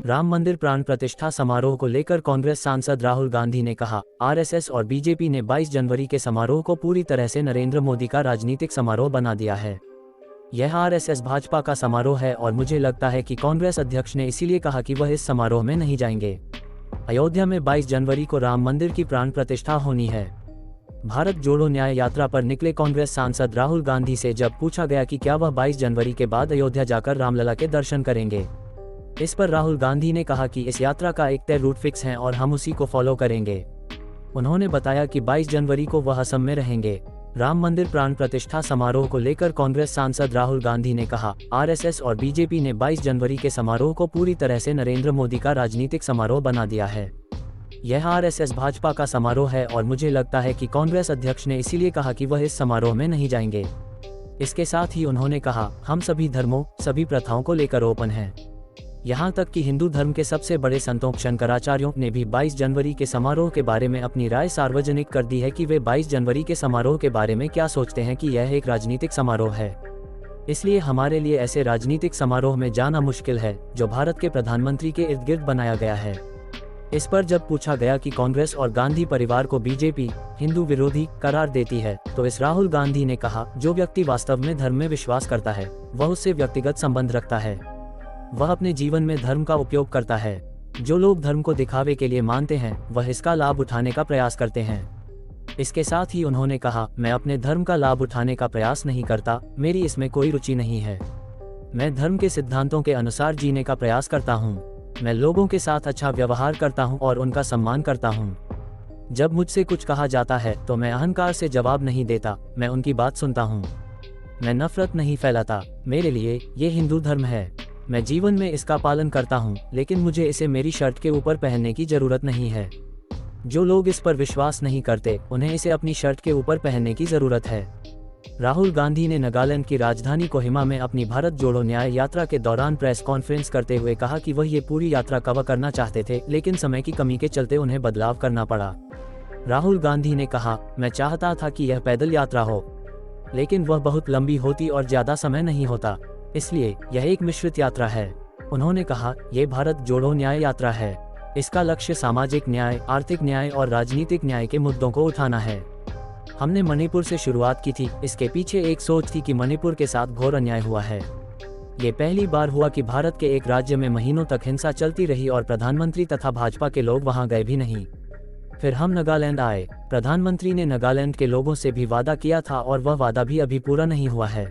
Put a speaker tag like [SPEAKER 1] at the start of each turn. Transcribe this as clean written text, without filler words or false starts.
[SPEAKER 1] राम मंदिर प्राण प्रतिष्ठा समारोह को लेकर कांग्रेस सांसद राहुल गांधी ने कहा, आरएसएस और बीजेपी ने 22 जनवरी के समारोह को पूरी तरह से नरेंद्र मोदी का राजनीतिक समारोह बना दिया है। यह आरएसएस भाजपा का समारोह है और मुझे लगता है कि कांग्रेस अध्यक्ष ने इसीलिए कहा कि वह इस समारोह में नहीं जाएंगे। अयोध्या में 22 जनवरी को राम मंदिर की प्राण प्रतिष्ठा होनी है। भारत जोड़ो न्याय यात्रा पर निकले कांग्रेस सांसद राहुल गांधी से जब पूछा गया कि क्या वह 22 जनवरी के बाद अयोध्या जाकर रामलला के दर्शन करेंगे, इस पर राहुल गांधी ने कहा कि इस यात्रा का एक तय रूट फिक्स है और हम उसी को फॉलो करेंगे। उन्होंने बताया कि 22 जनवरी को वह असम में रहेंगे। राम मंदिर प्राण प्रतिष्ठा समारोह को लेकर कांग्रेस सांसद राहुल गांधी ने कहा, आरएसएस और बीजेपी ने 22 जनवरी के समारोह को पूरी तरह से नरेंद्र मोदी का राजनीतिक समारोह बना दिया है। यह आरएसएस भाजपा का समारोह है और मुझे लगता है कि कांग्रेस अध्यक्ष ने इसीलिए कहा कि वह इस समारोह में नहीं जाएंगे। इसके साथ ही उन्होंने कहा, हम सभी धर्मों, सभी प्रथाओं को लेकर ओपन हैं। यहाँ तक कि हिंदू धर्म के सबसे बड़े संतों शंकराचार्यों ने भी 22 जनवरी के समारोह के बारे में अपनी राय सार्वजनिक कर दी है कि वे 22 जनवरी के समारोह के बारे में क्या सोचते हैं कि यह एक राजनीतिक समारोह है। इसलिए हमारे लिए ऐसे राजनीतिक समारोह में जाना मुश्किल है जो भारत के प्रधानमंत्री के इर्द गिर्द बनाया गया है। इस पर जब पूछा गया कि कांग्रेस और गांधी परिवार को बीजेपी हिंदू विरोधी करार देती है, तो इस राहुल गांधी ने कहा, जो व्यक्ति वास्तव में धर्म में विश्वास करता है वह उससे व्यक्तिगत संबंध रखता है। वह अपने जीवन में धर्म का उपयोग करता है। जो लोग धर्म को दिखावे के लिए मानते हैं वह इसका लाभ उठाने का प्रयास करते हैं। इसके साथ ही उन्होंने कहा, मैं अपने धर्म का लाभ उठाने का प्रयास नहीं करता, मेरी इसमें कोई रुचि नहीं है। मैं धर्म के सिद्धांतों के अनुसार जीने का प्रयास करता हूँ। मैं लोगों के साथ अच्छा व्यवहार करता हूँ और उनका सम्मान करता हूँ। जब मुझसे कुछ कहा जाता है तो मैं अहंकार से जवाब नहीं देता, मैं उनकी बात सुनता हूँ। मैं नफरत नहीं फैलाता। मेरे लिए ये हिंदू धर्म है। मैं जीवन में इसका पालन करता हूँ, लेकिन मुझे इसे मेरी शर्ट के ऊपर पहनने की जरूरत नहीं है। जो लोग इस पर विश्वास नहीं करते उन्हें इसे अपनी शर्ट के ऊपर पहनने की जरूरत है। राहुल गांधी ने नागालैंड की राजधानी कोहिमा में अपनी भारत जोड़ो न्याय यात्रा के दौरान प्रेस कॉन्फ्रेंस करते हुए कहा कि वह ये पूरी यात्रा कवर करना चाहते थे, लेकिन समय की कमी के चलते उन्हें बदलाव करना पड़ा। राहुल गांधी ने कहा, मैं चाहता था कि यह पैदल यात्रा हो, लेकिन वह बहुत लंबी होती और ज्यादा समय नहीं होता, इसलिए यह एक मिश्रित यात्रा है। उन्होंने कहा, यह भारत जोड़ो न्याय यात्रा है। इसका लक्ष्य सामाजिक न्याय, आर्थिक न्याय और राजनीतिक न्याय के मुद्दों को उठाना है। हमने मणिपुर से शुरुआत की थी। इसके पीछे एक सोच थी कि मणिपुर के साथ घोर अन्याय हुआ है। ये पहली बार हुआ कि भारत के एक राज्य में महीनों तक हिंसा चलती रही और प्रधानमंत्री तथा भाजपा के लोग वहां गए भी नहीं। फिर हम नागालैंड आए। प्रधानमंत्री ने नागालैंड के लोगों से भी वादा किया था और वह वादा भी अभी पूरा नहीं हुआ है।